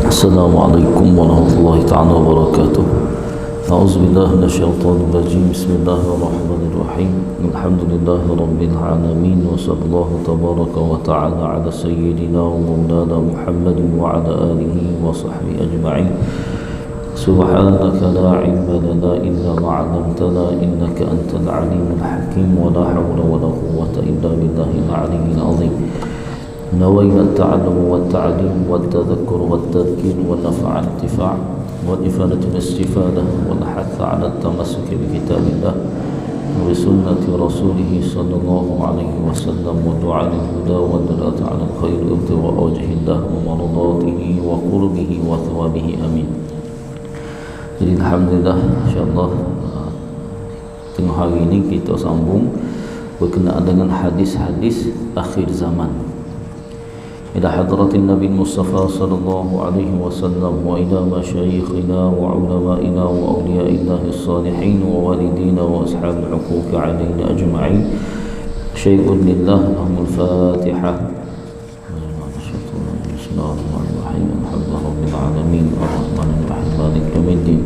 Assalamualaikum warahmatullahi ta'ala wabarakatuh. A'udzubillah minasyaitonir rajim. Bismillahirrahmanirrahim. Alhamdulillahi rabbil alamin wa sallallahu tabaraka wa ta'ala ala sayyidina wa maulana Muhammadin wa ala alihi wa sahbihi ajma'in. Subhanaka la ilma lana illa ma 'allamtana innaka antal alimul hakim wa la hawla wa la quwwata illa billahil aliyyil azim. نوينا التعلم والتعليم والتذكر والتذكير والنفع الانتفاع والإفادة والاستفادة والحث على التمسك بكتاب الله وبسنة رسوله صلى الله عليه وسلم والدعاء للهدى والدلالة على الخير ابتغاء وجه الله ومرضاته وقربه وثوابه آمين. Jadi alhamdulillah, insyaallah tengah hari ini kita sambung berkenaan dengan hadis-hadis akhir zaman. إلى حضرة النبي المصطفى صلى الله عليه وسلم وإلى مشايخنا وعلمائنا وأولياء الله الصالحين ووالدينا وأصحاب الحقوق علينا أجمعين. شيء لله لهم الفاتحة. بسم الله الرحمن الرحيم. الحمد لله رب العالمين الرحمن الرحيم مالك يوم الدين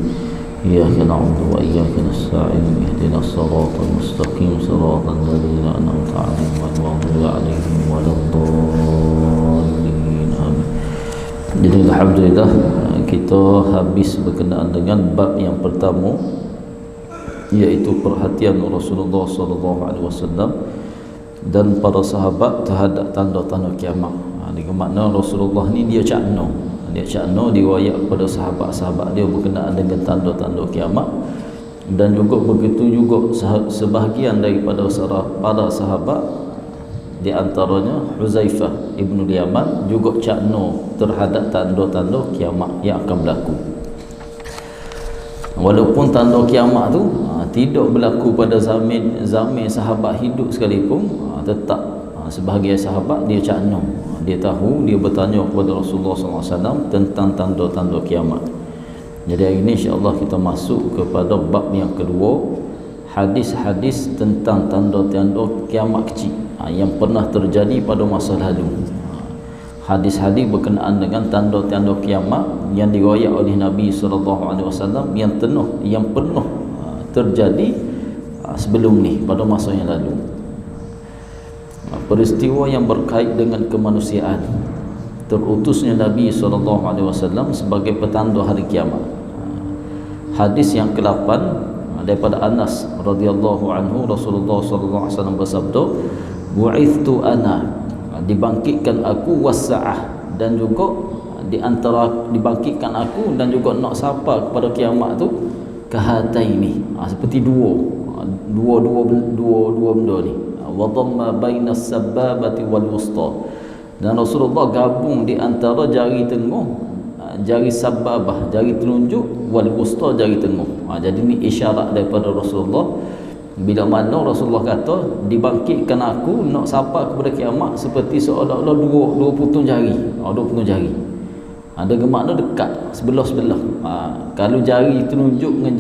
إياك نعبد وإياك نستعين اهدنا الصراط المستقيم صراط الذين أنعمت عليهم غير المغضوب عليهم ولا الضالين آمين. Jadi alhamdulillah kita habis berkenaan dengan bab yang pertama, iaitu perhatian Rasulullah SAW dan para sahabat terhadap tanda-tanda kiamat. Dengan makna Rasulullah ni dia cakna diwayak kepada sahabat-sahabat dia berkenaan dengan tanda-tanda kiamat, dan juga begitu juga sebahagian daripada para sahabat, di antaranya Huzaifah ibnu Yaman juga cakna terhadap tanda-tanda kiamat yang akan berlaku. Walaupun tanda kiamat tu tidak berlaku pada zaman sahabat hidup sekalipun, tetap sebahagian sahabat dia cakna, dia tahu, dia bertanya kepada Rasulullah SAW tentang tanda-tanda kiamat. Jadi hari ini insya-Allah kita masuk kepada bab yang kedua, hadis-hadis tentang tanda-tanda kiamat kecil yang pernah terjadi pada masa lalu. Hadis-hadis berkenaan dengan tanda-tanda kiamat yang diriwayat oleh Nabi SAW yang pernah terjadi sebelum ni, pada masa yang lalu. Peristiwa yang berkait dengan kemanusiaan, terutusnya Nabi SAW sebagai petanda hari kiamat. Hadis yang ke-8 daripada Anas radhiyallahu anhu, Rasulullah SAW bersabda, bu'ithtu ana, dibangkitkan aku, wasa'ah, dan juga di antara dibangkitkan aku dan juga nak sapa kepada kiamat tu, kahataini, seperti dua benda ni, wa dhamma baina as-sababati wal wusta, dan Rasulullah gabung di antara jari tengah, jari sababah, jari telunjuk, wal wusta, jari tengah. Jadi ni isyarat daripada Rasulullah, bila mana Rasulullah kata dibangkitkan aku nak sapa kepada kiamat seperti seolah-olah dua putung jari, dua putung jari. Ada makna dekat, sebelah-sebelah. Kalau jari telunjuk dengan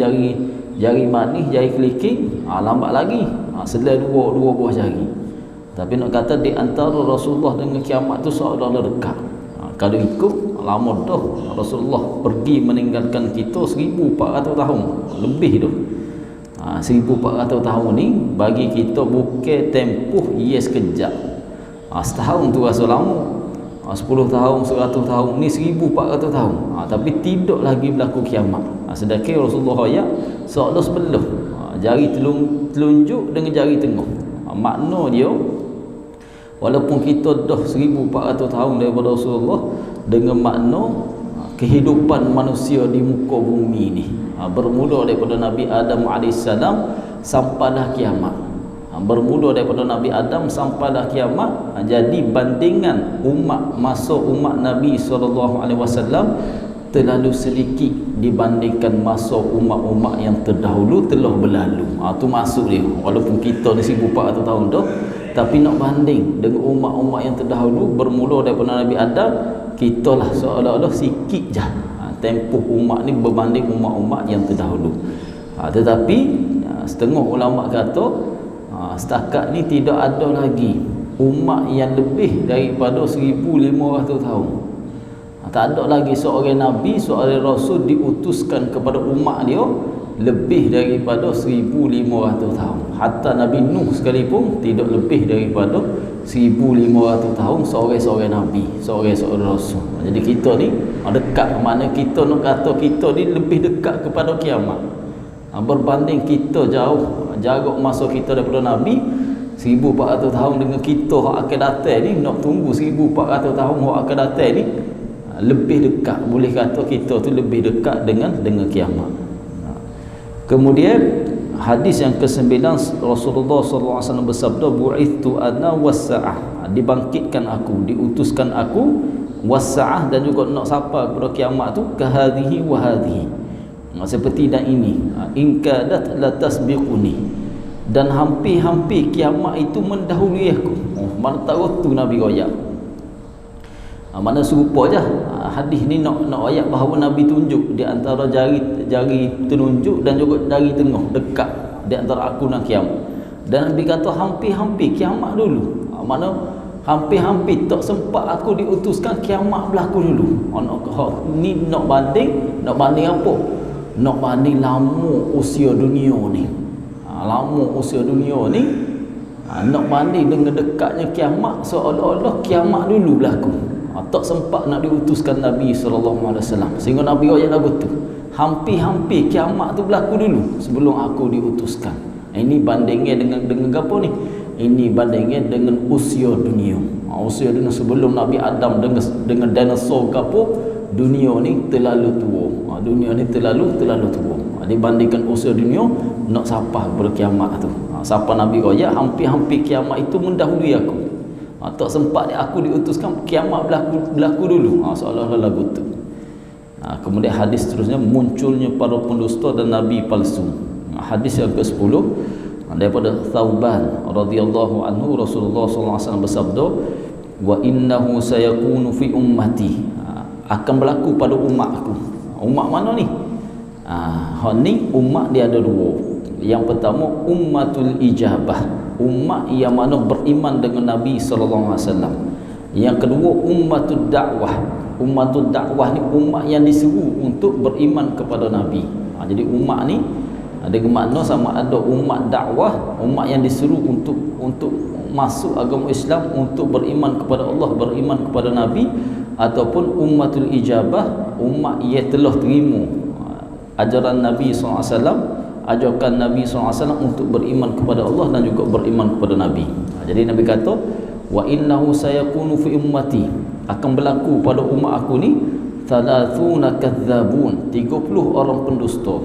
jari manis, jari kelingking, lambat lagi, selai dua buah jari. Tapi nak kata di antara Rasulullah dengan kiamat tu seolah-olah dekat. Kalau ikut lama dah Rasulullah pergi meninggalkan kita 1400 tahun lebih tu. 1400 tahun ni bagi kita bukan tempoh sekejap. Setahun tu rasa lama. 10 tahun, 100 tahun ni 1400 tahun. Tapi tidak lagi berlaku kiamat. Sedangkan Rasulullah ayat seolah sebelah, jari telunjuk dengan jari tengah. Makna dia, walaupun kita dah 1400 tahun daripada Rasulullah, dengan makna kehidupan manusia di muka bumi ni bermula daripada Nabi Adam AS sampailah kiamat. Bermula daripada Nabi Adam sampailah kiamat. Jadi bandingan masa umat Nabi SAW terlalu sedikit dibandingkan masa umat-umat yang terdahulu telah berlalu. Tu masuk dia. Walaupun kita ni 1400 tahun dah, tapi nak banding dengan umat-umat yang terdahulu bermula daripada Nabi Adam, kita lah seolah-olah sikit je tempoh umat ni berbanding umat-umat yang terdahulu. Tetapi setengah ulama kata setakat ni tidak ada lagi umat yang lebih daripada 1500 tahun. Tak ada lagi seorang nabi, seorang rasul diutuskan kepada umat dia lebih daripada 1500 tahun. Hatta Nabi Nuh sekalipun tidak lebih daripada 1500 tahun seorang nabi, seorang rasul. Jadi kita ni dekat, mana kita nak kata kita ni lebih dekat kepada kiamat. Berbanding kita jauh jarak masa kita daripada nabi 1400 tahun dengan kita yang akan datang ni, nak tunggu 1400 tahun yang akan datang ni, lebih dekat. Boleh kata kita tu lebih dekat dengan kiamat. Kemudian hadis yang ke-9, Rasulullah SAW bersabda, bu'ithtu ana was-sa'ah, dibangkitkan aku, diutuskan aku, was-sa'ah, dan juga nak sapa kepada kiamat tu, kahadhihi wa hadhihi, seperti dan ini, in kadat la tasbiquni, dan hampir-hampir kiamat itu mendahului aku. Mana tahu tu Nabi royak. Mana serupa je hadis ni nak ayat bahawa Nabi tunjuk di antara jari telunjuk dan juga jari tengah dekat di antara aku dan kiamat. Dan Nabi kata hampir-hampir kiamat dulu. Mana hampir-hampir tak sempat aku diutuskan, kiamat berlaku dulu. Ni nak banding apa? Nak banding lama usia dunia ni. Lama usia dunia ni nak banding dengan dekatnya kiamat, seolah-olah kiamat dulu berlaku. Tak sempat nak diutuskan Nabi SAW, sehingga Nabi ayat lagu tu, hampir-hampir kiamat tu berlaku dulu sebelum aku diutuskan. Ini bandingnya dengan apa ni? Ini bandingnya dengan usia dunia. Usia dunia sebelum Nabi Adam dengan dinosaur ke apa, dunia ni terlalu tua. Dunia ni terlalu tua. Dibandingkan usia dunia, nak siapa berkiamat tu. Siapa Nabi ayat hampir-hampir kiamat itu mendahului aku. Tak sempat aku diutuskan, kiamat berlaku dulu. Seolah-olah lagu tu. Kemudian hadis seterusnya, munculnya para pendusta dan nabi palsu. Hadis yang ke-10 daripada Thauban radhiyallahu anhu, Rasulullah SAW bersabda, wa innahu sayakunu fi ummati, akan berlaku pada umatku. Umat mana ni? Ni umat dia ada dua. Yang pertama ummatul ijabah, umat yang mana beriman dengan Nabi SAW. Yang kedua ummatul dakwah. Ummatul dakwah ni umat yang disuruh untuk beriman kepada Nabi. Jadi umat ni ada makna sama ada umat dakwah, umat yang disuruh untuk masuk agama Islam, untuk beriman kepada Allah, beriman kepada Nabi, ataupun ummatul ijabah, umat yang telah terima ajaran Nabi SAW, ajarkan Nabi SAW untuk beriman kepada Allah dan juga beriman kepada Nabi. Jadi Nabi kata, wa innahu sayakunu fi ummati, akan berlaku pada umat aku ni 30 kadzabun, 30 orang pendusta.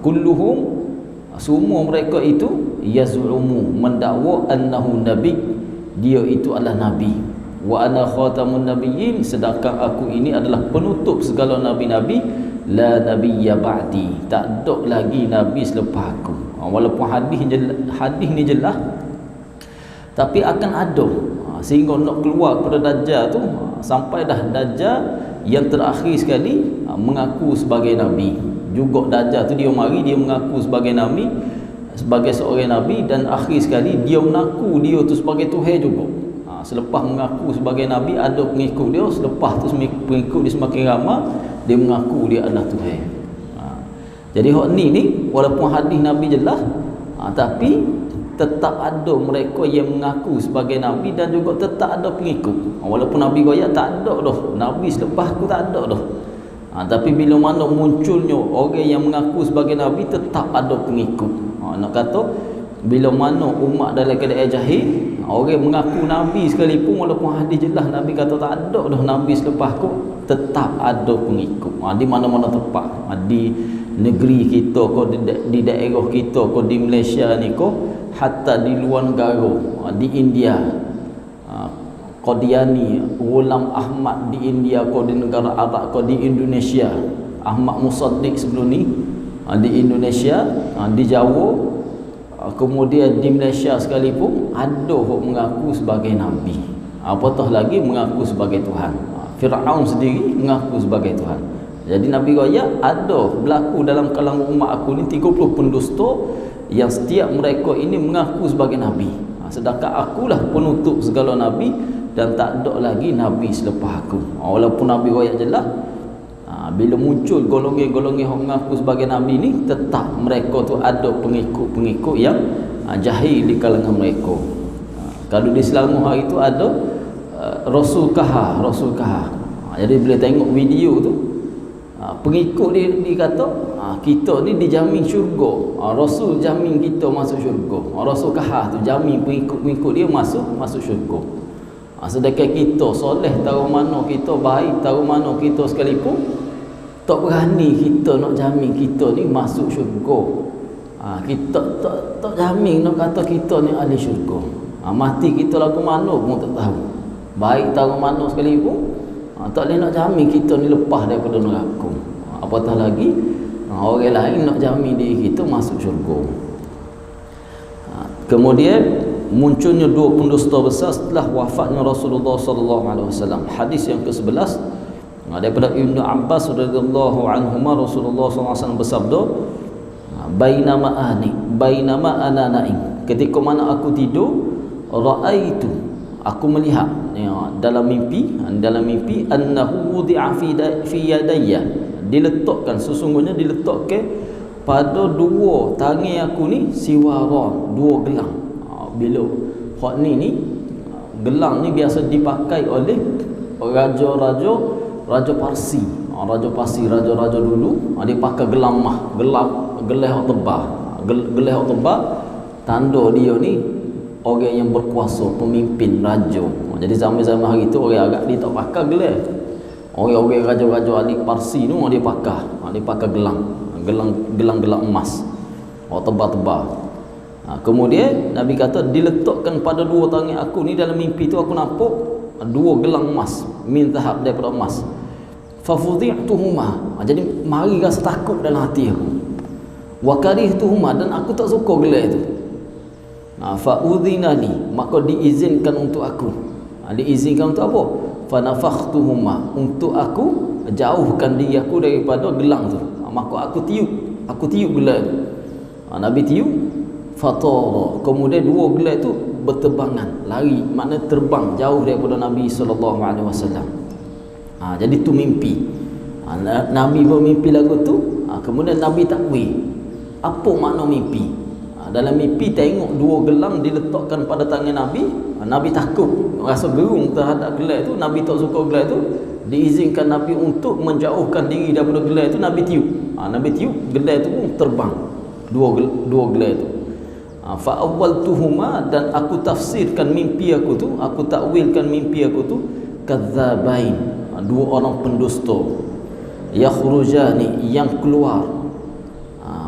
Kulluhum, semua mereka itu yaz'umu, mendakwa annahu nabi, dia itu adalah nabi. Wa ana khatamun nabiyyin, sedangkan aku ini adalah penutup segala nabi-nabi. La nabiyya ba'di, tak ada lagi nabi selepas aku. Walaupun hadis ni jelas, tapi akan ada, sehingga nak keluar pada Dajjal tu, sampai dah Dajjal yang terakhir sekali mengaku sebagai nabi. Juga Dajjal tu dia mari, dia mengaku sebagai nabi, sebagai seorang nabi, dan akhir sekali dia mengaku dia tu sebagai Tuhan juga. Selepas mengaku sebagai nabi, ada pengikut dia, selepas tu pengikut dia semakin ramai, dia mengaku dia adalah Tuhan. Jadi hak ni walaupun hadis Nabi jelas, tapi tetap ada mereka yang mengaku sebagai nabi dan juga tetap ada pengikut. Walaupun Nabi kata tak ada dah, nabi selepas aku tak ada dah. Tapi bila mana munculnya orang yang mengaku sebagai nabi, tetap ada pengikut. Nak kata bila mana umat dalam keadaan jahil, orang mengaku nabi sekalipun, walaupun hadis jelas Nabi kata tak ada dah nabi selepas aku, tetap ada pengikut. Di mana-mana tempat, di negeri kita ko, di daerah kita ko, di Malaysia ni ko, hatta di luar negara, di India, Qadiani, Ghulam Ahmad di India ko, di negara Arab ko, di Indonesia, Ahmad Musaddiq sebelum ni di Indonesia, di Jawa, kemudian di Malaysia sekalipun ada yang mengaku sebagai nabi, apatah lagi mengaku sebagai Tuhan. Fir'aun sendiri mengaku sebagai Tuhan. Jadi Nabi kata ada berlaku dalam kalangan umat aku ni 30 pendusta yang setiap mereka ini mengaku sebagai nabi. Sedangkan akulah penutup segala nabi dan tak ada lagi nabi selepas aku. Walaupun nabi royak jelas, bila muncul golongan-golongan yang mengaku sebagai nabi ni, tetap mereka tu ada pengikut-pengikut yang jahil di kalangan mereka. Kalau di Selangor hari tu ada Rasul Kahar. Jadi bila tengok video tu, pengikut dia kata kita ni dijamin syurga. Rasul jamin kita masuk syurga. Rasul Kahar tu jamin pengikut dia masuk syurga. Sedangkan kita soleh tahu mana, kita baik tahu mana kita sekalipun, tak berani kita nak jamin kita ni masuk syurga. Kita tak jamin nak kata kita ni ahli syurga. Mati kita lagu mana pun tak tahu. Baik tahu mana sekalipun, tak boleh nak jamin kita ni lepas daripada neraka. Apatah lagi orang lain nak jamin diri kita masuk syurga. Kemudian munculnya dua pendusta besar setelah wafatnya Rasulullah sallallahu alaihi wasallam. Hadis yang ke-11 daripada Ibnu Abbas radhiyallahu anhuma, Rasulullah sallallahu alaihi wasallam bersabda, bainama ana naim, ketika mana aku tidur, raaitu, aku melihat dalam mimpi annahu wudi'a fi yadayya, diletakkan, sesungguhnya diletakkan pada dua tangan aku ni siwaran, dua gelang. Bila hak ni gelang ni biasa dipakai oleh raja Parsi. Raja dulu dia pakai gelang gelah tebal. Gelah tebal tanda dia ni orang yang berkuasa, pemimpin raja. Jadi zaman-zaman hari tu orang agak dia tak pakai gelar. Orang-orang raja-raja ahli Parsi tu dia pakai gelang emas. Tebal-tebal. Kemudian Nabi kata diletakkan pada dua tangan aku ni, dalam mimpi tu aku nampak dua gelang emas min zahab, daripada emas. Fa fudhi'tuhuma, jadi mari rasa takut dalam hati aku. Wa karihtuhuma, dan aku tak suka gelar itu. Fa udhinani, maka diizinkan untuk aku. Diizinkan untuk apa? Fa nafakhtuhuma, untuk aku jauhkan diri aku daripada gelang tu. Maka aku tiup gelar tu. Nabi tiup, fatara, kemudian dua gelar tu berterbangan, lari, makna terbang jauh daripada Nabi sallallahu alaihi wasallam. Jadi tu mimpi. Nabi bermimpi lagu tu, kemudian Nabi takwil. Apa makna mimpi? Dalam mimpi tengok dua gelang diletakkan pada tangan Nabi, Nabi takut, rasa gerung terhadap gelar tu, Nabi tak suka gelar tu, diizinkan Nabi untuk menjauhkan diri daripada gelar tu, Nabi tiup. Nabi tiup, gelar tu pun terbang. Dua gelar tu. Fa awwaltuhuma, dan aku tafsirkan mimpi aku tu, aku takwilkan mimpi aku tu, kadzabain, dua orang pendusta, yakhrujani, yang keluar.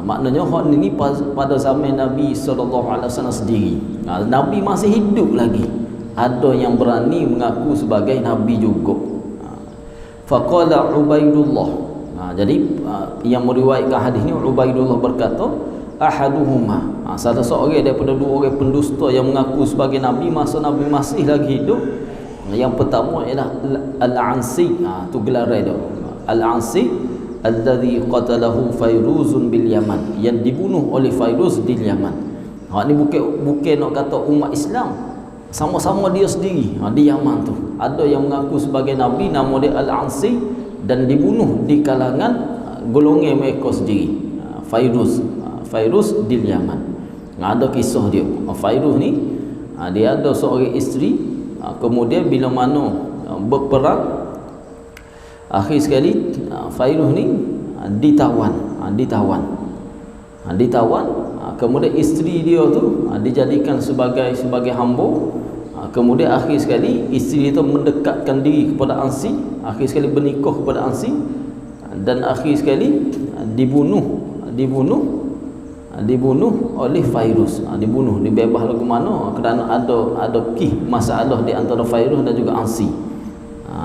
Maknanya hak ni pada zaman Nabi sallallahu alaihi wasallam sendiri. Nabi masih hidup lagi, ada yang berani mengaku sebagai nabi juga. Faqala Ubaidullah, jadi yang meriwayatkan hadis ni Ubaidullah berkata, ahaduhuma, salah seorang daripada dua orang pendusta yang mengaku sebagai nabi masa Nabi masih lagi hidup. Yang pertama ialah Al-Ansi, tu gelar dia. Al-Ansi alladhi qatalahu Fairuzun bil Yaman, yang dibunuh oleh Fairuz di Yaman. Ni bukan nak kata umat Islam, sama-sama dia sendiri di Yaman tu ada yang mengaku sebagai nabi, nama dia Al-Ansi, dan dibunuh di kalangan golongan mereka sendiri. Fairuz di Yaman. Ada kisah dia. Fairuz ni dia ada seorang isteri, kemudian bila mana berperang, akhir sekali Fairuz ni ditawan. Kemudian isteri dia tu dijadikan sebagai hamba. Kemudian akhir sekali isteri itu mendekatkan diri kepada Ansi, akhir sekali bernikah kepada Ansi, dan akhir sekali dibunuh oleh Fairuz. Dibunuh, dibebas lagu mana kerana ada masalah di antara Fairuz dan juga Ansi.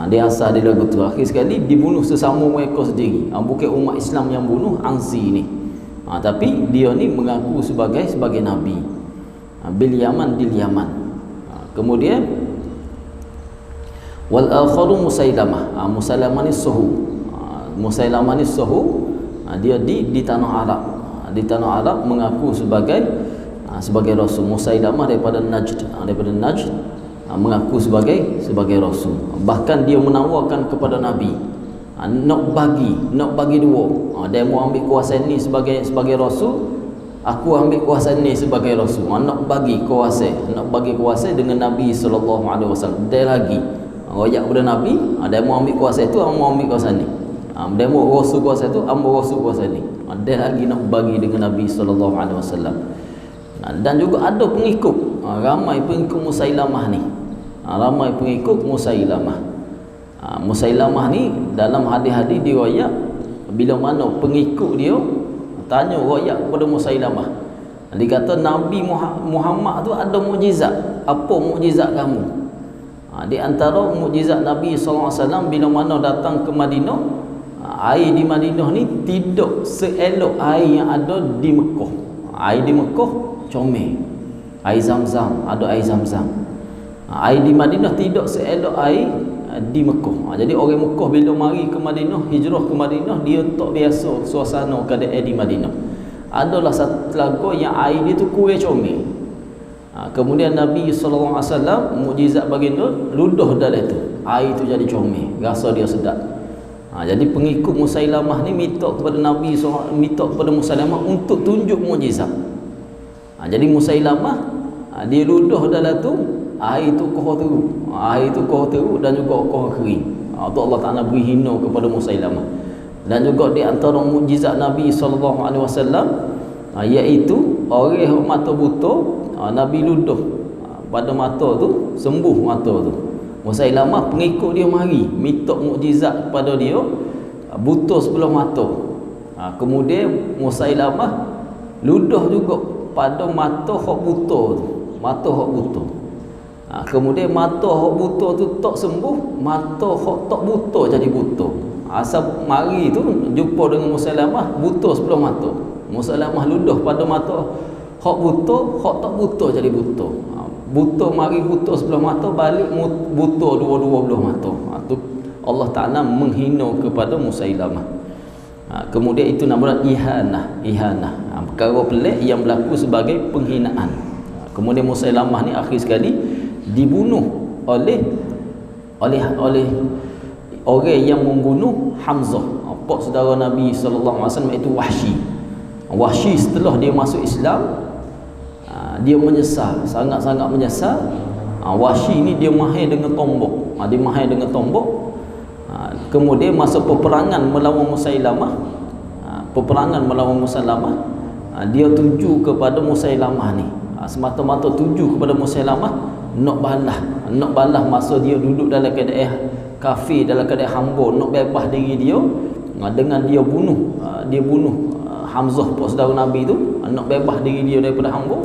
Dia asal dia lagu tu, akhir sekali dibunuh sesama mereka sendiri. Bukan umat Islam yang bunuh Ansi ni, tapi dia ni mengaku sebagai nabi. Bil Yaman, di Yaman. Kemudian wal akharu Musailamah. Musailamah ni suhu. Dia di tanah Arab. Di tanah Arab mengaku sebagai rasul. Musailamah daripada Najd. mengaku sebagai rasul. Bahkan dia menawarkan kepada Nabi, nak bagi dua. Dia mau ambil kuasa ni sebagai rasul, aku ambil kuasa ni sebagai rasul. Nak bagi kuasa dengan Nabi sallallahu alaihi wasallam. Dia lagi royak kepada Nabi, dia mau ambil kuasa itu, mau ambil kuasa ni. Dia mau rasul kuasa itu, ambil rasul kuasa ni. Dia lagi nak bagi dengan Nabi sallallahu alaihi wasallam. Dan juga ada pengikut, ramai pengikut Musailamah ni. Ramai pengikut Musailamah. Musailamah ni dalam hadis-hadis diriwayat, bila mana pengikut dia tanya royak kepada Musailamah, dia kata Nabi Muhammad tu ada mukjizat. Apa mukjizat kamu? Di antara mukjizat Nabi SAW bila mana datang ke Madinah, air di Madinah ni tidak seelok air yang ada di Mekah. Air di Mekah comel, air Zam-Zam, ada air Zam-Zam. Air di Madinah tidak seelok air di Mekah. Jadi orang Mekah bila mari ke Madinah, hijrah ke Madinah, dia tak biasa suasana keadaan di Madinah. Adalah satu telaga yang air dia tu kuih comel. Kemudian Nabi SAW mukjizat baginda, ludah dalam tu, air tu jadi comel, rasa dia sedap. Jadi pengikut Musailamah ni minta kepada Nabi SAW, minta kepada Musailamah untuk tunjuk mukjizat. Jadi Musailamah dia ludah dalam tu, air tu koh teruk dan juga koh kering. Tu Allah Ta'ala beri hina kepada Musailamah. Dan juga di antara mukjizat Nabi SAW iaitu orang mata buta, Nabi ludah pada mata tu, sembuh mata tu. Musailamah pengikut dia mari minta mukjizat kepada dia, buta sebelah mata. Kemudian Musailamah ludah juga pada mata hak buta tu, mata hak buta. Kemudian mata hak buta tu tak sembuh, mata hak tak buta jadi buta. Asal mari tu jumpa dengan Musailamah, buta sebelah mata. Musailamah ludah pada mata hak buta, hak tak buta jadi buta. Buta mari buta sebelah mata, balik buta dua-dua belah mata. Tu Allah Ta'ala menghina kepada Musailamah. Kemudian itu namanya ihanah. Perkara pelik yang berlaku sebagai penghinaan. Kemudian Musailamah ni akhir sekali dibunuh oleh orang yang membunuh Hamzah, pak saudara Nabi SAW, iaitu Wahsy. Wahsy setelah dia masuk Islam, dia menyesal, sangat-sangat menyesal. Wahsy ni dia mahir dengan tombak. Kemudian masa peperangan melawan Musailamah, dia tuju kepada Musailamah ni. Semata-mata tuju kepada Musailamah, nak balah masa dia duduk dalam keadaan kafir, dalam keadaan hamba, nak bebas diri dia dengan dia bunuh Hamzah, pak saudara Nabi tu, nak bebas diri dia daripada hamba.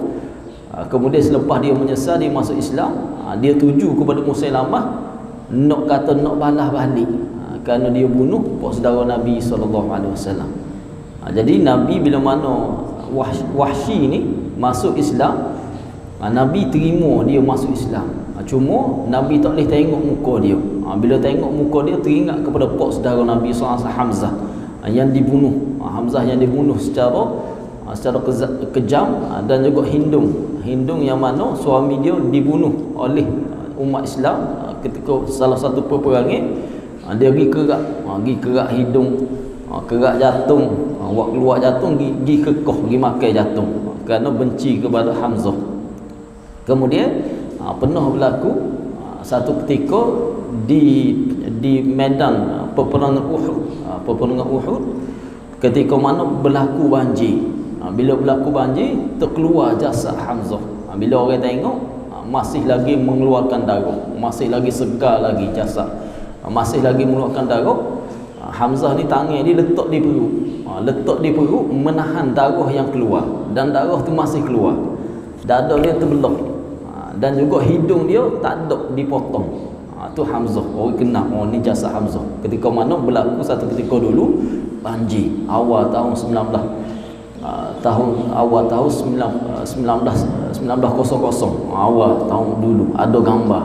Kemudian selepas dia menyesal, dia masuk Islam, dia tuju kepada Musailamah, nak balah balik, kerana dia bunuh pak saudara Nabi SAW. Jadi Nabi bila mana Wahsy ni masuk Islam, Nabi terima dia masuk Islam. Cuma Nabi tak boleh tengok muka dia. Bila tengok muka dia, teringat kepada pak saudara Nabi SAW, Hamzah, yang dibunuh. Hamzah yang dibunuh secara kejam, dan juga Hindung yang mana suami dia dibunuh oleh umat Islam ketika salah satu peperangan. Dia pergi kerak hidung, kerak jantung, keluar jantung, pergi kekoh, pergi makan jantung, kerana benci kepada Hamzah. Kemudian pernah berlaku satu ketika di medan peperangan Uhud, ketika mana berlaku banjir. Bila berlaku banjir, terkeluar jasad Hamzah. Bila orang tengok, masih lagi mengeluarkan darah, masih lagi segar lagi jasad, masih lagi mengeluarkan darah. Hamzah ni tangan dia letak di perut, menahan darah yang keluar, dan darah tu masih keluar. Dada dia terbelah, dan juga hidung dia tak ada dipotong. Tu Hamzah, orang kenal, ni jasad Hamzah. Ketika mana berlaku satu ketika dulu banjir awal tahun 1900, awal tahun dulu, ada gambar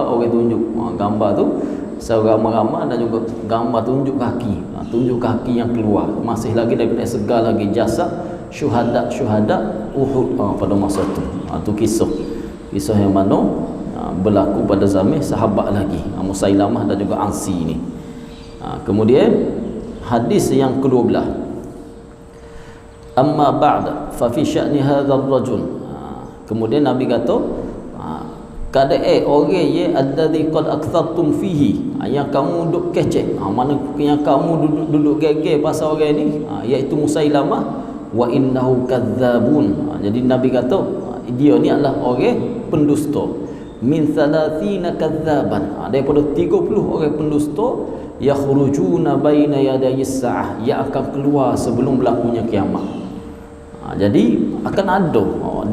orang tunjuk. Gambar tu seramai-ramai, dan juga gambar tunjuk kaki yang keluar, masih lagi daripada segar lagi jasad syuhada Uhud pada masa tu. Tu kisah yang mana berlaku pada zaman sahabat lagi, Musailamah dan juga Ansi ni. Kemudian hadis yang ke-12, amma ba'da fa fi sya'ni hadzal rajul. Kemudian Nabi kata kadai orang ye alladhi qad aktsartum fihi, yang kamu duduk kecek, mana yang kamu duduk geger pasal orang ni, iaitu Musailamah, wa innahu kadzabun. Jadi Nabi kata dia ni adalah orang pendusta, min 30 kadzaban, daripada 30 orang pendusta, yakhrujuna baina yaday as-saah, yang akan keluar sebelum berlakunya kiamat. Jadi akan ada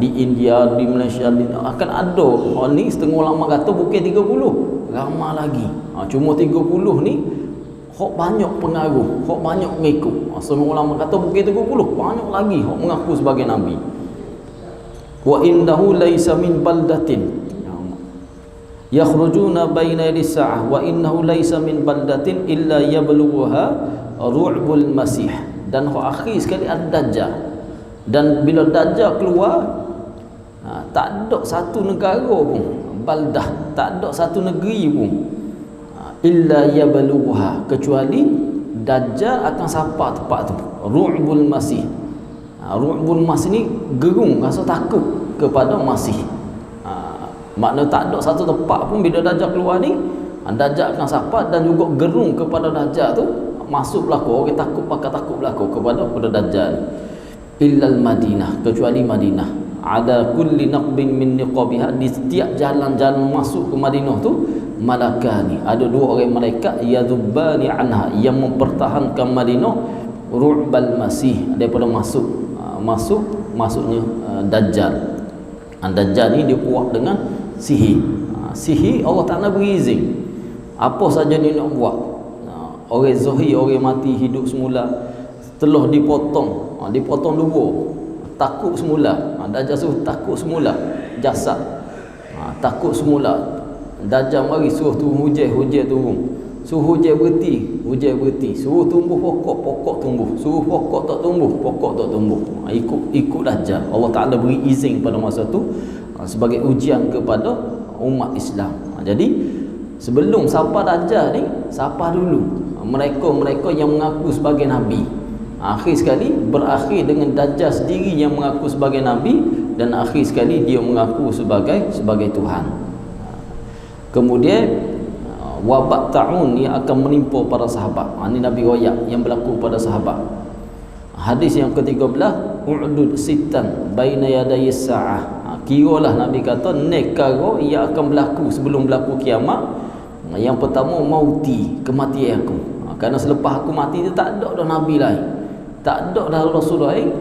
di India, di Malaysia akan ada. Ni setengah ulama kata bukan 30, ramai lagi. Cuma 30 ni hok banyak pengaruh, hok banyak mengikut. Setengah ulama kata bukan 30, banyak lagi hok mengaku sebagai nabi. Wa innahu laisa min baldatin yakhrujuna baina as-saah wa innahu laisa min baldatin illa yablughuha ru'bul masih. Dan hok akhir sekali ad-dajjal. Dan bila Dajjal keluar, tak ada satu negara pun, baldah, tak ada satu negeri pun, illa yablughuha, kecuali Dajjal akan sapa tempat tu, ru'bul masih. Ru'bul masih ni gerung, rasa takut kepada masih. Makna tak ada satu tempat pun bila Dajjal keluar ni, Dajjal akan sapa dan juga gerung kepada Dajjal tu, masuk berlaku, orang takut, pakai takut berlaku kepada Dajjal. Illal Madinah, kecuali Madinah, ada kulli naqbin min niqabiha, di setiap jalan-jalan masuk ke Madinah tu malakani, ada dua orang malaikat, yadhubbani anha, yang mempertahankan Madinah, ru'bal masih, daripada masuknya Dajjal. Dajjal ni dia kuat dengan sihir. Sihir Allah Ta'ala beri izin, apa saja dia nak buat. Orang zahir, orang mati hidup semula, telah dipotong dua, takut semula. Dajjal suruh takut semula jasad, takut semula. Dajjal mari suruh turun hujan turun, suruh hujan berhenti, suruh tumbuh pokok tumbuh, suruh pokok tak tumbuh. Ikut Dajjal. Allah Ta'ala beri izin pada masa tu sebagai ujian kepada umat Islam. Jadi sebelum sapa Dajjal ni, sapa dulu mereka yang mengaku sebagai nabi. Akhir sekali berakhir dengan Dajjal sendiri yang mengaku sebagai nabi, dan akhir sekali dia mengaku sebagai Tuhan. Kemudian wabak ta'un yang akan menimpa para sahabat. Ini Nabi royak yang berlaku pada sahabat. Hadis yang ke-13, u'dud sitan baina yaday as-saah. Kiralah Nabi kata nekara yang akan berlaku sebelum berlaku kiamat. Yang pertama, mauti, kematian aku. Kerana selepas aku mati tu tak ada dah nabi lain, tak ada dah Rasulullah lain,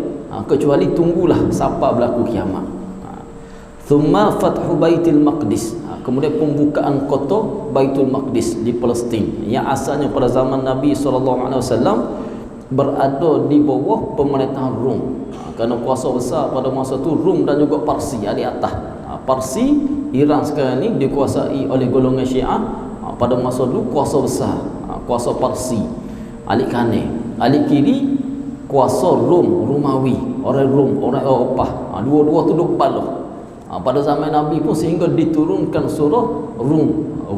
kecuali tunggulah sampai berlaku kiamat. Thumma fathu Baitul Maqdis, kemudian pembukaan kota Baitul Maqdis di Palestin, yang asalnya pada zaman Nabi SAW berada di bawah pemerintahan Rom. Kerana kuasa besar pada masa tu Rom dan juga Parsi di atas. Parsi, Iran sekarang ni dikuasai oleh golongan Syiah. Pada masa dulu kuasa besar, kuasa Parsi, alik kanan, alik kiri kuasa Romawi, orang Rom, orang Eropah. Dua-dua tu duk balah. Pada zaman Nabi pun sehingga diturunkan surah Rum,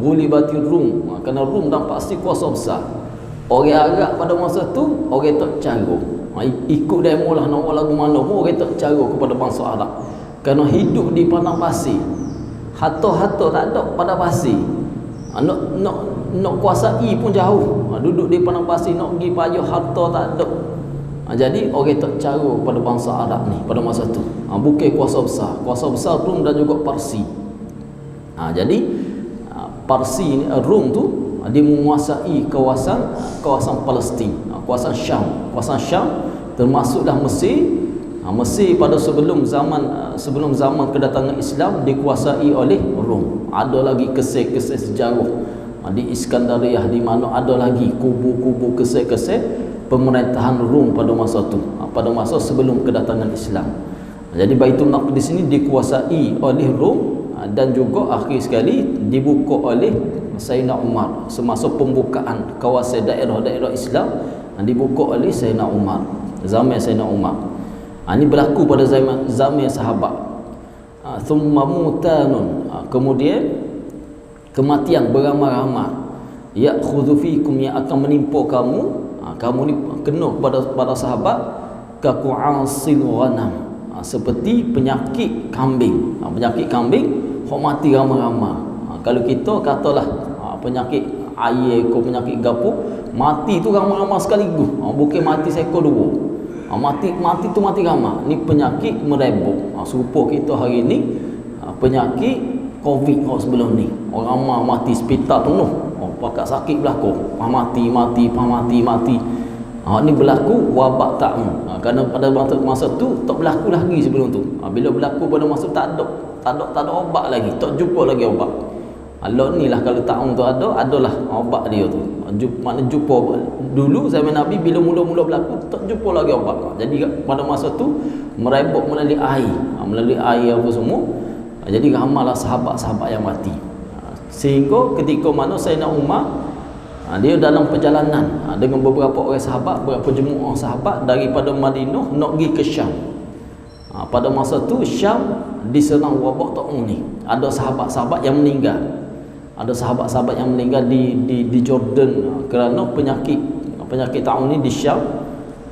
ghulibatir Rum, kerana Rum dan Parsi kuasa besar. Orang Arab pada masa tu orang tak cara, ikut demo lah nak lagu mana pun orang tak cara kepada bangsa Arab, kerana hidup di padang pasir, harta-harta tak ada pada pasir. Nak kuasai pun jauh, duduk di padang pasir nak pergi payah, harta tak ada. Jadi orang tak cara pada bangsa Arab ni pada masa tu. Bukan kuasa besar Rum dan juga Parsi. Jadi Parsi ni, Rum tu dia menguasai kawasan Palestin, kawasan Syam, termasuklah Mesir. Mesir pada sebelum zaman kedatangan Islam dikuasai oleh Rom. Ada lagi kisah-kisah sejarah di Iskandariyah, di mana ada lagi kubu-kubu kisah-kisah pemerintahan Rom pada masa tu, pada masa sebelum kedatangan Islam. Jadi Baitul Maqdis ini dikuasai oleh Rom, dan juga akhir sekali dibuka oleh Sayyidina Umar. Semasa pembukaan kawasan daerah-daerah Islam dibuka oleh Sayyidina Umar, zaman Sayyidina Umar. Ini berlaku pada zaman sahabat. Thumma mutanun, kemudian kematian beramai-ramai, ya'khudhu fikum, yang akan menimpa kamu. Kamu ni kena pada para sahabat, kaqu'asil ghanam, seperti penyakit kambing. Penyakit kambing hok mati ramai-ramai. Kalau kita katalah penyakit air ke penyakit gapo, mati tu ramai-ramai sekaligus. Bukan mati seekor dua. Mati tu mati ramai. Ni penyakit merebak. Serupa kita hari ni penyakit Covid sebelum ni. Orang ramai mati, hospital penuh. Pakat sakit berlaku. Mati. Ni berlaku wabak ta'un. Kerana pada masa tu tak berlaku lagi sebelum tu. Bila berlaku pada masa tak ada obat lagi, tak jumpa lagi obat. Allah ni lah, kalau ta'un tu adalah obat dia tu. Makna jumpa dulu zaman Nabi bila mula-mula berlaku tak jumpa lagi obat. Jadi pada masa tu merebak melalui air apa semua. Jadi ramailah sahabat-sahabat yang mati. Sehingga ketika mana Sayyidina Umar dia dalam perjalanan dengan beberapa orang sahabat, beberapa jemaah sahabat daripada Madinah nak pergi ke Syam. Pada masa tu Syam diserang wabak ta'un ni. Ada sahabat-sahabat yang meninggal. Ada sahabat-sahabat yang meninggal di Jordan kerana penyakit ta'un ni di Syam.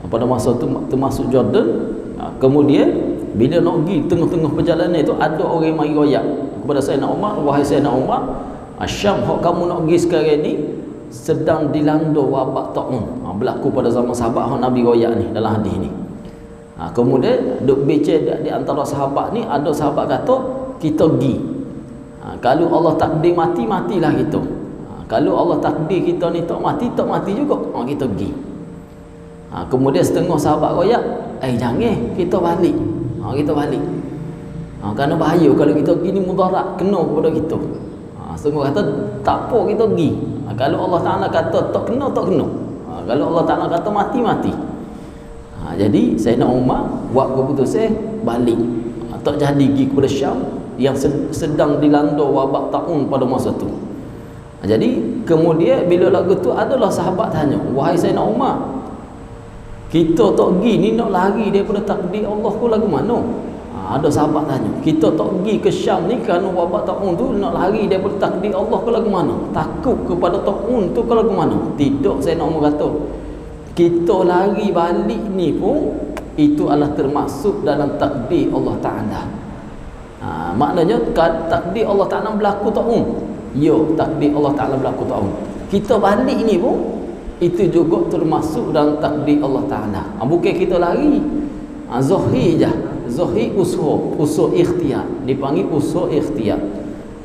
Pada masa tu termasuk Jordan. Kemudian bila nak pergi tengah-tengah perjalanan itu, ada orang yang mari royak kepada Sayyidina Umar, wahai Sayyidina Umar, Syam hok kamu nak pergi sekarang ni sedang dilanda wabak ta'un. Berlaku pada zaman sahabat hok Nabi royak ni dalam hadis ni. Kemudian duk bicara di antara sahabat ni, ada sahabat kata kita pergi. Kalau Allah takdir mati, matilah kita. Kalau Allah takdir kita ni tak mati juga, kita pergi. Kemudian setengah sahabat royak, jangan, kita balik. Kita balik. Kerana bahaya kalau kita pergi ni, mudarat kena kepada kita. Setengah kata tak apa, kita pergi. Kalau Allah Ta'ala kata tak kena, tak kena. Kalau Allah Ta'ala kata mati, mati. Jadi Sayyidina Umar buat keputusan balik. Tak jadi pergi kepada Syam yang sedang dilanda wabak ta'un pada masa tu. Jadi kemudian bila lagu tu, adalah sahabat tanya, wahai Sayyidina Umar, kita tak pergi ni nak lari daripada takdir Allah ke lagu mana? Ada sahabat tanya, kita tak pergi ke Syam ni kerana wabak ta'un tu, nak lari daripada takdir Allah ke lagu mana? Takut kepada ta'un tu ke lagu mana? Tidak, Sayyidina Umar kata, kita lari balik ni pun itu adalah termasuk dalam takdir Allah Ta'ala. Maknanya takdir Allah Ta'ala berlaku ta'un. Ya, takdir Allah Ta'ala berlaku ta'un. Kita balik ni pun itu juga termasuk dalam takdir Allah Ta'ala. Bukan kita lari zahir je. Zahir usaha ikhtiar, dipanggil usaha ikhtiar.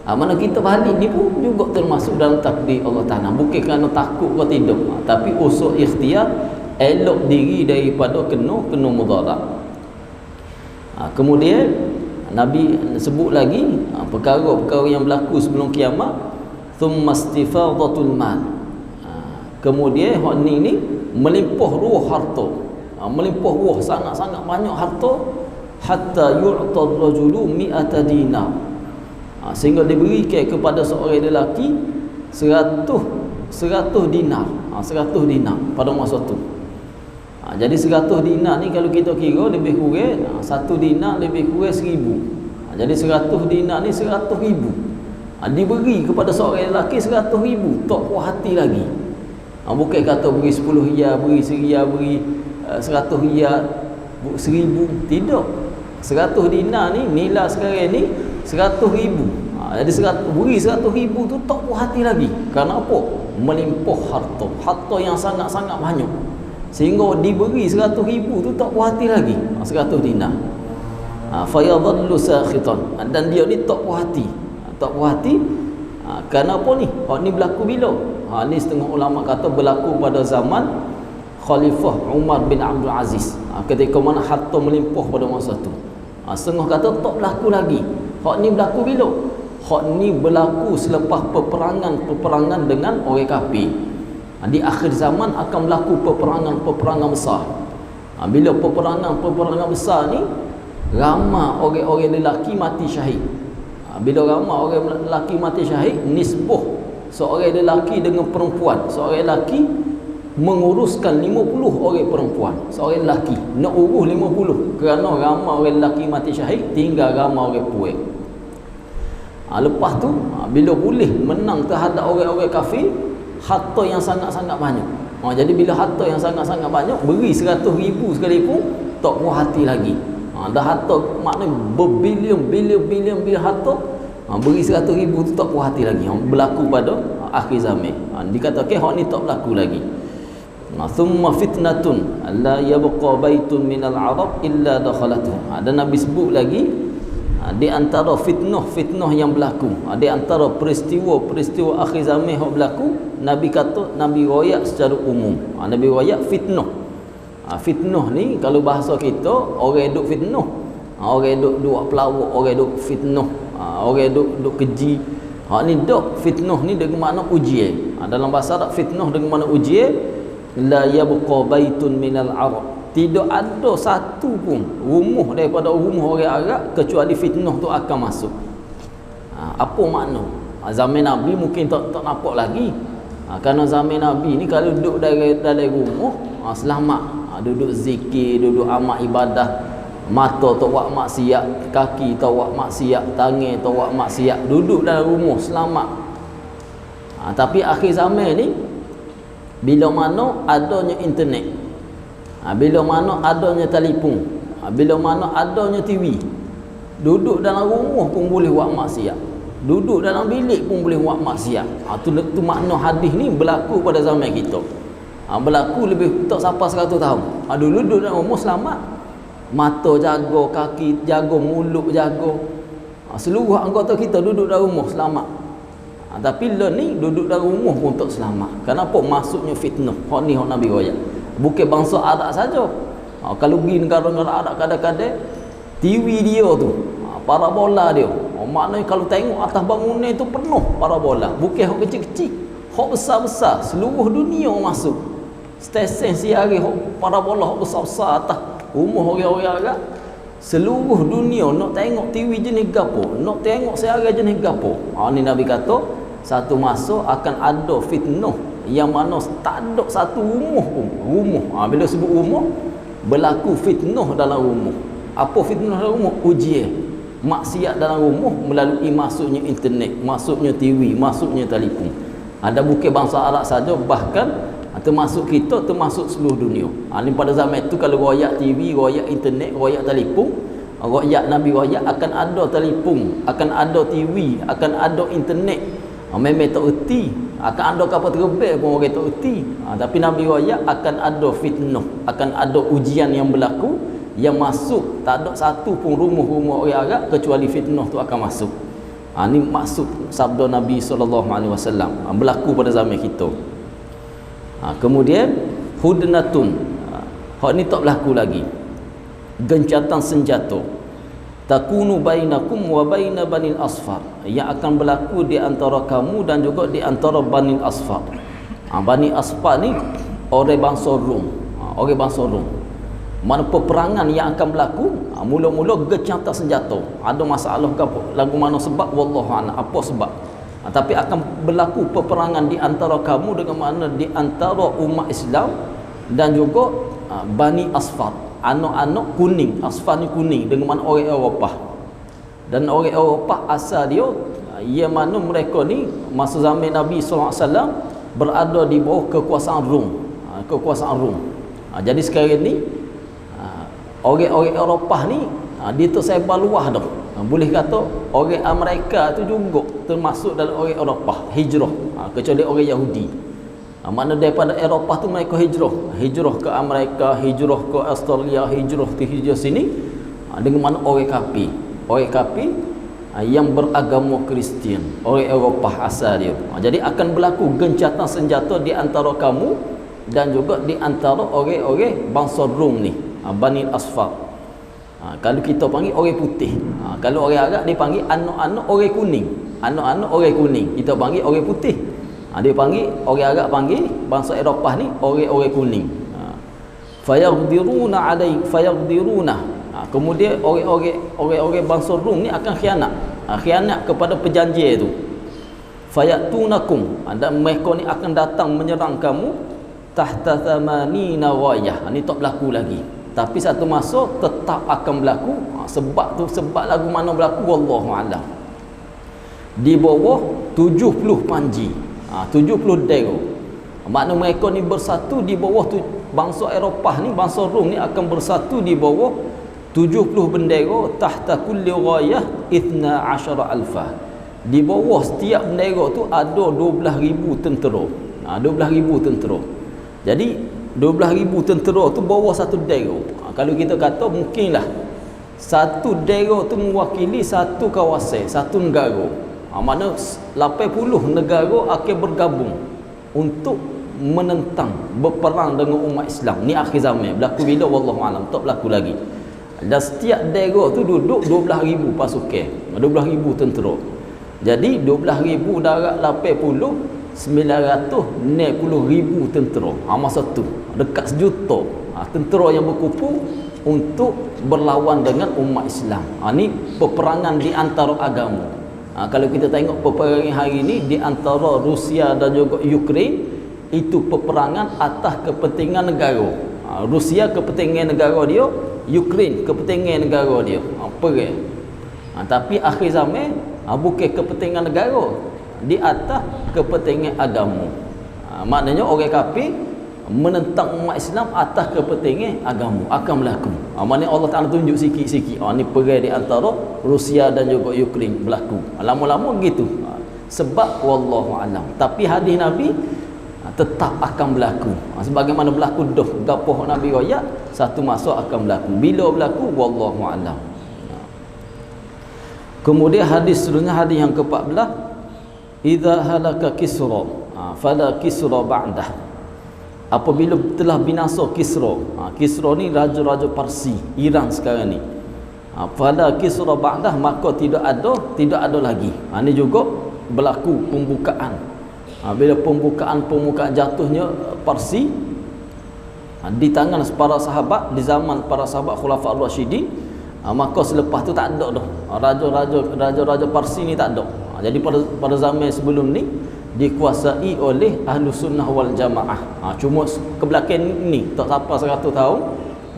Mana kita balik ni pun juga termasuk dalam takdir Allah Ta'ala. Bukan kerana takut ke tidak, tapi usaha ikhtiar, elok diri daripada kena mudarat. Kemudian Nabi sebut lagi perkara-perkara yang berlaku sebelum kiamat. Thumma istifadatul mal. Kemudian hak ni melimpah ruah harta. Melimpah ruah sangat-sangat banyak harta, hatta yu'ta ar-rajulu mi'ata dinar. Sehingga diberikan kepada seorang lelaki 100 dinar. 100 dinar pada masa tu. Jadi 100 dinar ni kalau kita kira lebih kurang, 1 dinar lebih kurang 1000. Jadi 100 dinar ni 100,000. Diberi kepada seorang lelaki 100,000, tak puas hati lagi. Bukan kata beri 10 riyal, beri 1 riyal, beri 100 riyal, 1000. Tidak. 100 dinar ni nilai sekarang ni 100,000. Jadi beri 100,000 tu tak puas hati lagi. Kerana apa? Melimpah harta yang sangat-sangat banyak. Sehingga diberi 100,000 tu tak puas hati lagi. 100 dinar. Fayadhallu sakhitan. Dan dia ni tak puas hati. Tak puas hati. Kerana apa ni? Hak ni berlaku bila? Ni setengah ulama kata berlaku pada zaman Khalifah Umar bin Abdul Aziz. Ketika mana harta melimpah pada masa tu. Setengah kata tak berlaku lagi. Hak ni berlaku bila? Hak ni berlaku selepas peperangan dengan orang kafir. Di akhir zaman akan berlaku peperangan besar. Bila peperangan besar ni, ramai orang-orang lelaki mati syahid. Bila ramai orang lelaki mati syahid, nisbah seorang lelaki dengan perempuan. Seorang lelaki menguruskan 50 orang perempuan. Seorang lelaki nak urus 50, kerana ramai orang lelaki mati syahid, tinggal ramai orang puan. Lepas tu bila boleh menang terhadap orang-orang kafir, harta yang sangat-sangat banyak. Jadi bila harta yang sangat-sangat banyak, beri 100,000 sekalipun tak puas hati lagi. Dah harta maknanya berbilion-bilion harta, beri 100,000 tu tak puas hati lagi. Berlaku pada akhir zaman. Dikata okey, hak ni tak berlaku lagi. Thumma fitnatun la yabqa baitun minal arab illa dakhalatuh. Dan Nabi sebut lagi di antara fitnah yang berlaku, di antara peristiwa akhir zaman yang berlaku, Nabi kata, Nabi royak secara umum. Nabi royak fitnah. Fitnah ni kalau bahasa kita, orang duk fitnah, orang duk pelawak, orang duk fitnah, orang duk keji. Hak ni dok fitnah ni dengan makna ujian. Dalam bahasa Arab fitnah dengan makna ujian. La yabqa baitun minal arab. Tidak ada satu pun rumah daripada rumah orang Arab kecuali fitnah tu akan masuk. Apa makna? Zaman Nabi mungkin tak nampak lagi. Kerana zaman Nabi ni kalau duduk dalam rumah, selamat. Duduk zikir, duduk amal ibadah, mata tak buat maksiat, kaki tak buat maksiat, tangan tak buat maksiat, duduk dalam rumah selamat. Tapi akhir zaman ni, bila mana adanya internet, bila mana adanya telefon, bila mana adanya TV, duduk dalam rumah pun boleh buat maksiat, duduk dalam bilik pun boleh buat maksiat. Tu makna hadis ni berlaku pada zaman kita. Berlaku lebih tak sampai 100 tahun. Dulu duduk dalam rumah selamat, mata jaga, kaki jaga, mulut jaga, seluruh anggota kita duduk dalam rumah selamat. Tapi lah ni duduk dalam rumah pun tak selamat. Kenapa? Masuknya fitnah. Hak ni hak Nabi royak. Bukan bangsa Arab saja. Kalau pergi negara-negara Arab kadang-kadang TV dia tu, parabola dia. Maknanya kalau tengok atas bangunan tu penuh parabola. Bukan hak kecil-kecil, hak besar-besar. Seluruh dunia masuk. Stesen siaran hak parabola hak besar-besar atas rumah orang-orang Arab. Seluruh dunia nak tengok TV jenis gapo, nak tengok siaran jenis gapo. Ni Nabi kata satu masa akan ada fitnah yang mana tak ada satu rumah pun. Bila sebut rumah, berlaku fitnah dalam rumah. Apa fitnah dalam rumah? Ujian. Maksiat dalam rumah melalui masuknya internet, masuknya TV, masuknya telefon. Ada bukan bangsa Arab saja, bahkan termasuk kita, termasuk seluruh dunia. Ni pada zaman itu kalau royak TV, royak internet, royak telefon, royak Nabi royak akan ada telefon, akan ada TV, akan ada internet. Memang tak erti, akan ada kapal terbang pun orang tak erti. Tapi Nabi royak akan ada fitnah, akan ada ujian yang berlaku, yang masuk tak ada satu pun rumah-rumah orang Arab kecuali fitnah tu akan masuk. Ni maksud sabda Nabi SAW berlaku pada zaman kita. Kemudian hudnatun, hak ni tak berlaku lagi. Gencatan senjata, takunu bainakum wa baina banil asfar, yang akan berlaku di antara kamu dan juga di antara banil asfar. Bani asfar ni orang bangsa Rom. Orang bangsa Rom. Mana peperangan yang akan berlaku, mula-mula gencatan senjata. Ada masalah ke apa? Lagu mana sebab? Wallahu a'lam. Apa sebab? Tapi akan berlaku peperangan di antara kamu dengan mana di antara umat Islam dan juga Bani Asfar, anak-anak kuning. Asfar ni kuning dengan mana orang Eropah. Dan orang Eropah asal dia, yang mana mereka ni masa zaman Nabi SAW berada di bawah kekuasaan Rom. Kekuasaan Rom. Jadi sekarang ni orang-orang Eropah ni dia tersebar luas dah. Boleh kata orang Amerika tu juga termasuk dalam orang Eropah hijrah, kecuali orang Yahudi. Mana daripada Eropah tu mereka hijrah ke Amerika, hijrah ke Australia, hijrah sini, dengan mana orang kafir yang beragama Kristian, orang Eropah asal dia. Jadi akan berlaku gencatan senjata di antara kamu dan juga di antara orang-orang bangsa Rom ni, Bani Asfar. Kalau kita panggil orang putih, kalau orang Arab dia panggil anak-anak orang kuning. Anak-anak orang kuning kita panggil orang putih. Dia panggil, orang Arab panggil bangsa Eropah ni orang-orang kuning. Fayaqdiruna fayaqdiruna. Kemudian orang-orang bangsa Rom ni akan khianat kepada perjanjian tu. Fayatunakum, dan mereka ni akan datang menyerang kamu tahta thamanina ghayah. Ni tak berlaku lagi. Tapi satu masa tetap akan berlaku. Sebab lagu mana berlaku wallahu a'lam. di bawah 70 panji, 70 dero. Makna mereka ni bersatu di bawah bangsa Eropah ni, bangsa Rom ni akan bersatu di bawah 70 bendera tahta kulli ghayah 12 alfa. Di bawah setiap bendera tu ada 12,000 tentera. 12,000 tentera. Jadi 12,000 tentera tu bawah satu bendera. Kalau kita kata mungkinlah satu bendera tu mewakili satu kawasan, satu negara. Makna 80 negara akan bergabung untuk menentang, berperang dengan umat Islam. Ni akhir zaman. Berlaku bila? Wallahu alam. Tak berlaku lagi. Dan setiap daerah tu duduk 12,000 pasukan, 12,000 tentera. Jadi 12,000 darab 80, 960,000 tentera. Masa tu dekat 1 juta tentera yang berkumpul untuk berlawan dengan umat Islam. Ni peperangan di antara agama. Kalau kita tengok peperangan hari ini di antara Rusia dan juga Ukraine, itu peperangan atas kepentingan negara. Rusia kepentingan negara dia, Ukraine kepentingan negara dia. Perang. Tapi akhir zaman bukan kepentingan negara, di atas kepentingan agama. Maknanya orang kafir menentang umat Islam atas kepentingan agama akan berlaku. Maknanya Allah Ta'ala tunjuk sikit-sikit. Ni perang di antara Rusia dan juga Ukraine berlaku. Lama-lama gitu. Sebab wallahu alam. Tapi hadis Nabi tetap akan berlaku. Sebagaimana berlaku dah gapoh Nabi royak, satu masa akan berlaku. Bila berlaku wallahu alam. Kemudian hadis seterusnya, hadis yang ke-14, idza halaka Kisra fala Kisra ba'dah. Apabila telah binasa Kisra, Kisra ni raja-raja Parsi, Iran sekarang ni, fala Kisra ba'dah, maka tidak ada lagi. Ini juga berlaku pembukaan. Bila pembukaan jatuhnya Parsi di tangan para sahabat, di zaman para sahabat Khulafaur Rasyidin, maka selepas tu tak ada dah raja-raja Parsi ni, tak ada. Jadi pada zaman sebelum ni dikuasai oleh Ahlus Sunnah wal Jamaah. Cuma kebelakang ni tak sampai 100 tahun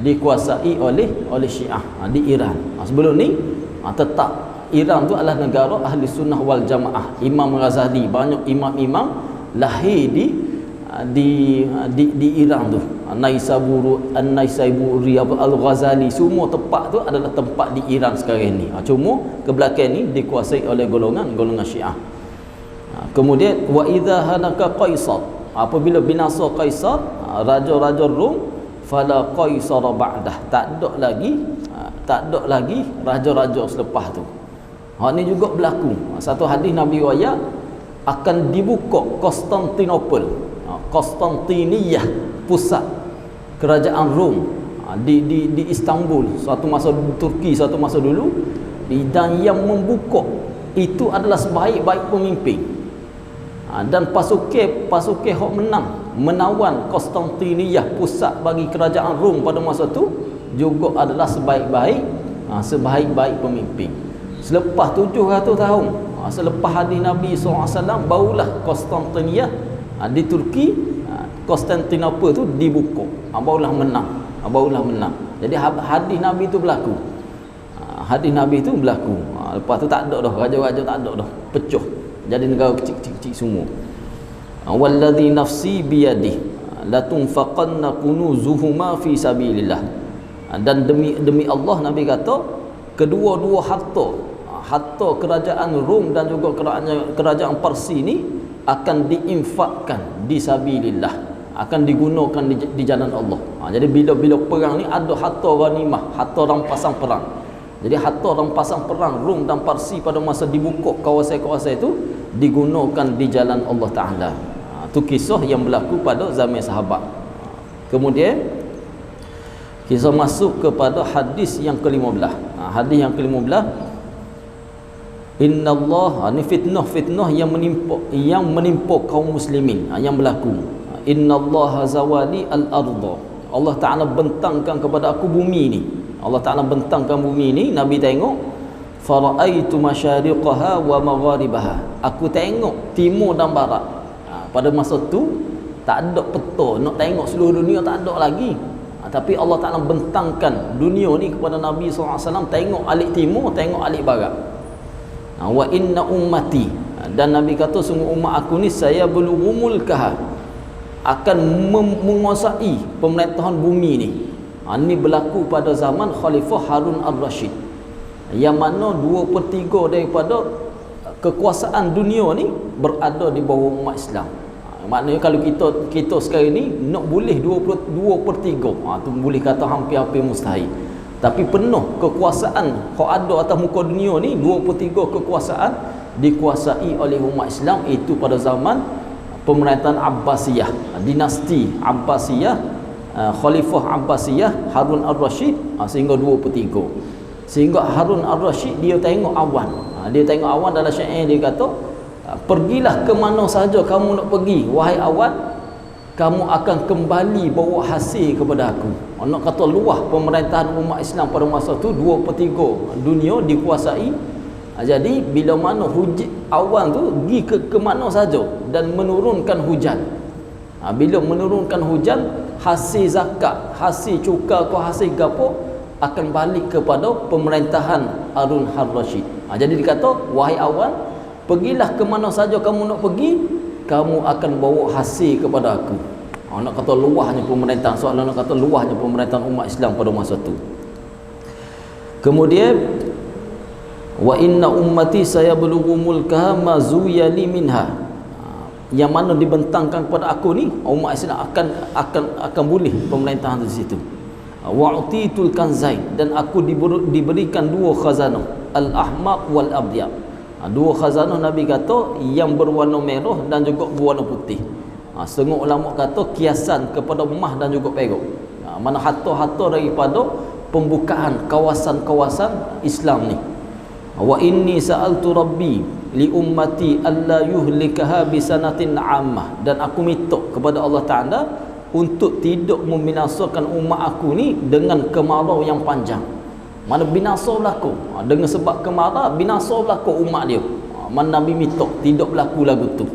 dikuasai oleh Syiah di Iran. Sebelum ni tetap Iran tu adalah negara Ahli Sunnah wal Jamaah. Imam Ghazali, banyak imam-imam lahir di Iran tu. An-Naisaburi, Al-Ghazali, semua tempat tu adalah tempat di Iran sekarang ni. Cuma ke belakang ni dikuasai oleh golongan Syiah. Kemudian wa idza halaka Qaisar, apabila binasa Qaisar, raja-raja Rom, fala Qaisar ba'dah, tak ada lagi raja-raja selepas tu. Ini juga berlaku. Satu hadis Nabi riwayat akan dibuka Konstantinopel, Konstantiniyah, pusat kerajaan Rom di Istanbul, suatu masa Turki, suatu masa dulu. Dan yang membuka itu adalah sebaik-baik pemimpin. Dan pasukan hok menawan Konstantiniyah, pusat bagi kerajaan Rom pada masa tu, juga adalah sebaik-baik pemimpin. Selepas 700 tahun selepas hadis Nabi SAW, barulah Konstantiniyah di Turki, Konstantinopel tu dibuka, barulah menang. Jadi hadis Nabi tu berlaku. Lepas tu tak ada dah raja-raja, tak ada dah, pecah jadi negara kecil-kecil semua. Walladhi nafsi biyadih la tunfaqanna kunuzuhuma fi sabilillah. Dan demi Allah, Nabi kata, kedua-dua harta kerajaan Rom dan juga kerajaan Parsi ni akan diinfakkan di sabilillah, akan digunakan di jalan Allah. Jadi bila perang ni ada harta ghanimah, harta rampasan perang. Jadi harta rampasan perang Rom dan Parsi pada masa dibuka kawasan-kawasan itu digunakan di jalan Allah Ta'ala. Itu kisah yang berlaku pada zaman sahabat. Kemudian kita masuk kepada hadis yang ke-15. Hadis yang ke-15, Innallah, ini fitnah yang menimpa kaum muslimin yang berlaku. Innallaha zawali al-ardha, Allah Ta'ala bentangkan kepada aku bumi ni. Allah Ta'ala bentangkan bumi ni, Nabi tengok, fara'aitu masyariqaha wa magharibaha, aku tengok timur dan barat. Pada masa tu tak ada peta nak tengok seluruh dunia, tak ada lagi. Tapi Allah Ta'ala bentangkan dunia ni kepada Nabi SAW, tengok alik timur, tengok alik barat. Wa inna ummati, dan Nabi kata sungguh umat aku ni saya belum mulkah, akan menguasai pemerintahan bumi ni. Ini berlaku pada zaman Khalifah Harun al-Rashid, yang mana 2/3 daripada kekuasaan dunia ni berada di bawah umat Islam. Maknanya kalau kita sekarang ni nak boleh 2/3, tu boleh kata hampir-hampir mustahil. Tapi penuh kekuasaan yang ada atas muka dunia ni, 2/3 kekuasaan dikuasai oleh umat Islam. Itu pada zaman pemerintahan Abbasiyah, dinasti Abbasiyah, Khalifah Abbasiyah Harun al-Rashid, sehingga 2/3. Sehingga Harun al-Rashid dia tengok awan. Dia tengok awan, dalam syair dia kata, pergilah ke mana saja kamu nak pergi, wahai awan, kamu akan kembali bawa hasil kepada aku. Nak kata luah pemerintahan umat Islam pada masa tu 2/3 dunia dikuasai. Jadi bila mana awan tu pergi ke mana saja dan menurunkan hujan. Bila menurunkan hujan, hasil zakat, hasil cukai ke hasil gapo akan balik kepada pemerintahan Harun al-Rashid. Jadi dikata, wahai awan, pergilah ke mana saja kamu nak pergi, kamu akan bawa hasil kepada aku. Nak kata luahnya pemerintahan, soalan nak kata luahnya pemerintahan umat Islam pada masa tu. Kemudian wa inna ummati sayablughu mulkaha ma zuyali minha, yang mana dibentangkan kepada aku ni umat Islam akan boleh pemerintahan di situ. Wa utitul kanzain, dan aku diberikan 2 khazanah, al-ahmar wal abyad. 2 khazanah Nabi kata yang berwarna merah dan juga berwarna putih. Setengah ulama kata kiasan kepada emas dan juga perak. Mana harta-harta daripada pembukaan kawasan-kawasan Islam ni. Wa inni sa'altu rabbi li ummati alla yuhlikaha bisanatin ammah, dan aku minta kepada Allah Ta'ala untuk tidak membinasakan umat aku ni dengan kemarau yang panjang. Mana binasa berlaku dengan sebab kemarau, binasa berlaku umat dia. Mana Nabi minta tidak berlaku lagu tu.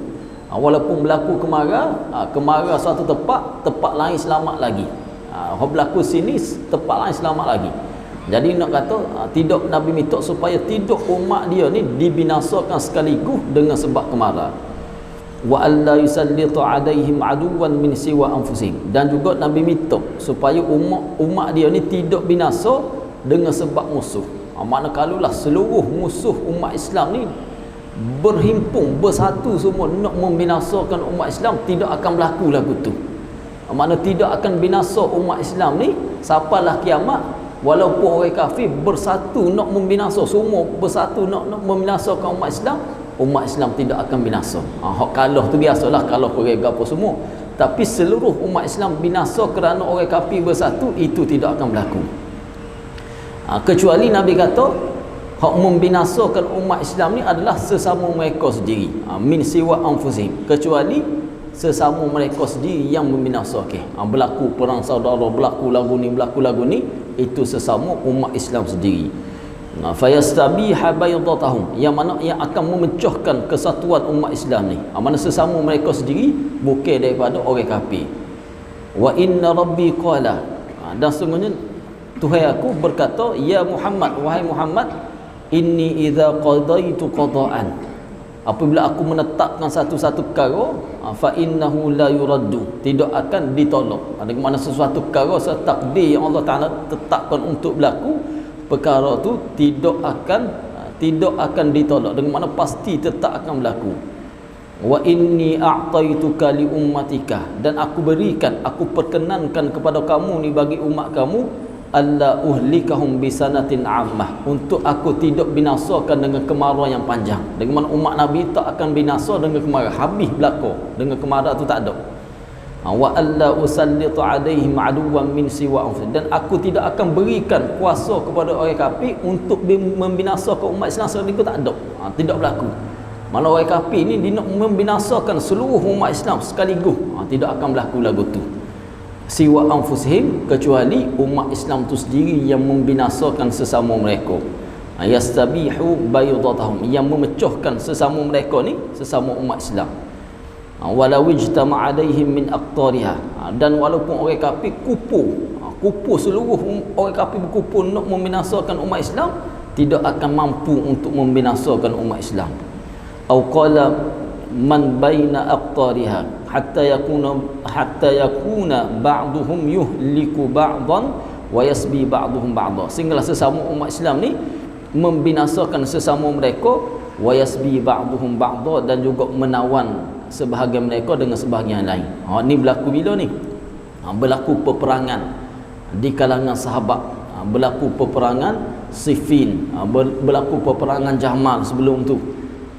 Walaupun berlaku kemarau satu tempat lain selamat lagi. Berlaku sini, tempat lain selamat lagi. Jadi nak kata tidak, Nabi minta supaya tidak umat dia ni dibinasakan sekaligus dengan sebab kemarau. Wa alla yusallitu alaihim aduwan min siwa anfusihim, dan juga Nabi minta supaya umat dia ni tidak binasa dengan sebab musuh. Makna kalaulah seluruh musuh umat Islam ni berhimpun, bersatu semua nak membinasakan umat Islam, tidak akan berlaku lagu tu. Makna tidak akan binasa umat Islam ni sampailah kiamat. Walaupun orang kafir bersatu nak membinasa, semua bersatu nak membinasakan umat Islam tidak akan binasa. Hak kalah tu biasalah, kalah perang apa semua. Tapi seluruh umat Islam binasa kerana orang kafir bersatu, itu tidak akan berlaku. Kecuali Nabi kata hak membinasakan umat Islam ni adalah sesama mereka sendiri, min siwa anfusihim, kecuali sesama mereka sendiri yang membinasakan. Berlaku perang saudara, berlaku lagu ni, itu sesama umat Islam sendiri. Fayastabiha baydatahum, yang mana yang akan memecahkan kesatuan umat Islam ni. Mana sesama mereka sendiri, bukan daripada orang kafir. Wa inna rabbi qala, dan sungguhnya Tuhan aku berkata, ya Muhammad, wahai Muhammad, inni idza qadaitu qada'an, apabila aku menetapkan satu-satu perkara, fa innahu la yuraddu, tidak akan ditolak. Dengan mana sesuatu perkara, takdir yang Allah Taala tetapkan untuk berlaku, perkara tu tidak akan ditolak, dengan mana pasti tetap akan berlaku. Wa inni a'taituka li ummatika, dan aku perkenankan kepada kamu ni, bagi umat kamu, alla uhlikahum bisanatin ammah, untuk aku tidak binasakan dengan kemarau yang panjang. Dengan mana umat Nabi tak akan binasa dengan kemarau, habis berlaku dengan kemarau tu tak ada. Wa alla usallitu alaihim aduwan min siwa anfusihim, dan aku tidak akan berikan kuasa kepada orang kafir untuk membinasakan umat Islam sekaligus, tak ada. Tidak berlaku. Mana orang kafir ni dia nak membinasakan seluruh umat Islam sekaligus, tidak akan berlaku lagu tu. Siwa anfusihim, kecuali umat Islam tu sendiri yang membinasakan sesama mereka. Yastabihu baydatahum, yang memecahkan sesama mereka ni, sesama umat Islam. Walau ijtama' alaihim min aqtariha, dan walaupun orang kafir kupu seluruh orang kafir berkumpul nak membinasakan umat Islam, tidak akan mampu untuk membinasakan umat Islam. Au qala man baina aqtariha hatta yakuna ba'duhum yuhliku ba'dan wa yasbi ba'duhum ba'dha. Sehinggalah sesama umat Islam ni membinasakan sesama mereka, wa yasbi ba'duhum ba'dha, dan juga menawan sebahagian mereka dengan sebahagian lain. Ni berlaku bila ni? Berlaku peperangan di kalangan sahabat, berlaku peperangan Siffin, berlaku peperangan Jamal sebelum tu.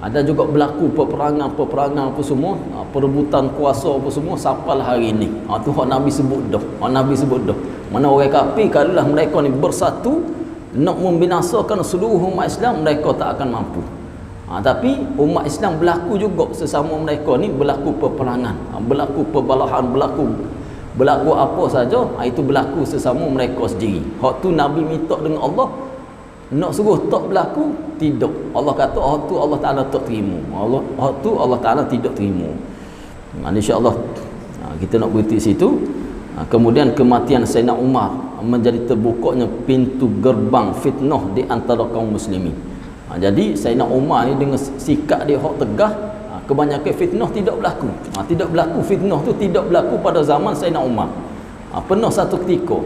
Ada juga berlaku peperangan apa semua, perebutan kuasa apa semua sampailah hari ni. Tu hak Nabi sebut dah. Nabi sebut dah. Mana orang kafir kalaulah mereka ni bersatu nak membinasakan seluruh umat Islam, mereka tak akan mampu. Tapi umat Islam berlaku juga sesama mereka ni berlaku peperangan, berlaku perbalahan, berlaku apa saja, itu berlaku sesama mereka sendiri. Hak tu Nabi minta dengan Allah, nak suruh tak berlaku, tidak. Allah kata hak tu Allah Taala tak terima. Hak tu Allah Taala tidak terima. Insya-Allah kita nak berhenti situ. Kemudian kematian Sayyidina Umar menjadi terbukanya pintu gerbang fitnah di antara kaum muslimin. Jadi Sayyidina Umar ni dengan sikap dia hak tegah, kebanyakan fitnah tidak berlaku. Tidak berlaku fitnah tu tidak berlaku pada zaman Sayyidina Umar. Pernah satu ketika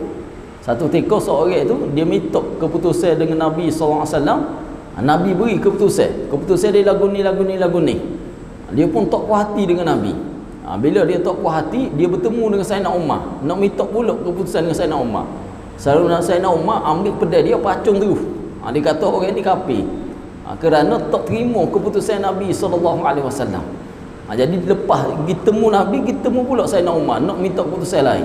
seorang tu dia minta keputusan dengan Nabi SAW. Nabi beri keputusan dia lagu ni. Dia pun tak puas hati dengan Nabi. Bila dia tak puas hati, dia bertemu dengan Sayyidina Umar, nak minta pula keputusan dengan Sayyidina Umar. Sayyidina Umar ambil pedang dia pacung terus. Dia kata orang ni kafir, kerana tak terima keputusan Nabi SAW. Jadi lepas pergi temu Nabi, kita temu pula Sayyidina Umar nak minta keputusan lain.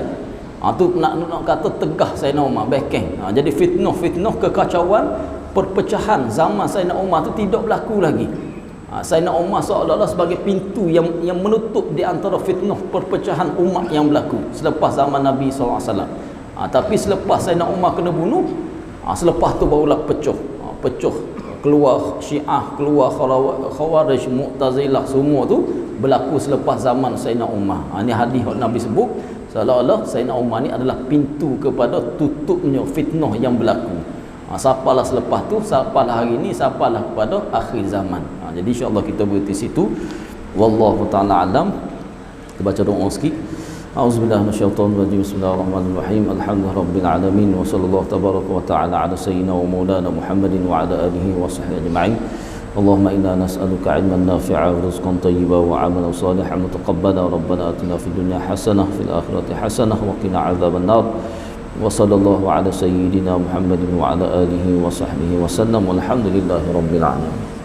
Tu nak kata tegah Sayyidina Umar backing. Jadi fitnah kekacauan, perpecahan zaman Sayyidina Umar tu tidak berlaku lagi. Sayyidina Umar seolah-olah sebagai pintu yang menutup di antara fitnah perpecahan umat yang berlaku selepas zaman Nabi SAW. Tapi selepas Sayyidina Umar kena bunuh, selepas tu barulah pecah keluar Syiah, keluar Khawarij, Mu'tazilah, semua tu berlaku selepas zaman Sayyidina Umar. Ini hadis Nabi sebut seolah-olah Sayyidina Umar ni adalah pintu kepada tutupnya fitnah yang berlaku. Sapalah selepas tu, sapalah hari ni, sapalah kepada akhir zaman. Jadi insya-Allah kita berhenti situ. Wallahu taala alam. Kita baca doa sikit. Auzubillahi minasyaitonir rajim. Bismillahirrahmanirrahim. Alhamdulillahirabbil alamin wa sallallahu tabaraka wa taala ala sayyidina wa maulana Muhammadin wa ala alihi wa sahbihi ajma'in. Allahumma inna nas'aluka 'ilman nafi'a wa rizqan thayyiban wa 'amalan salihan mutaqabbala. Rabbana atina fid dunya hasanah fil akhirati hasanah wa qina 'adzaban nar. Wa sallallahu ala sayyidina Muhammadin wa ala alihi wa sahbihi wa sallam. Walhamdulillahirabbil alamin.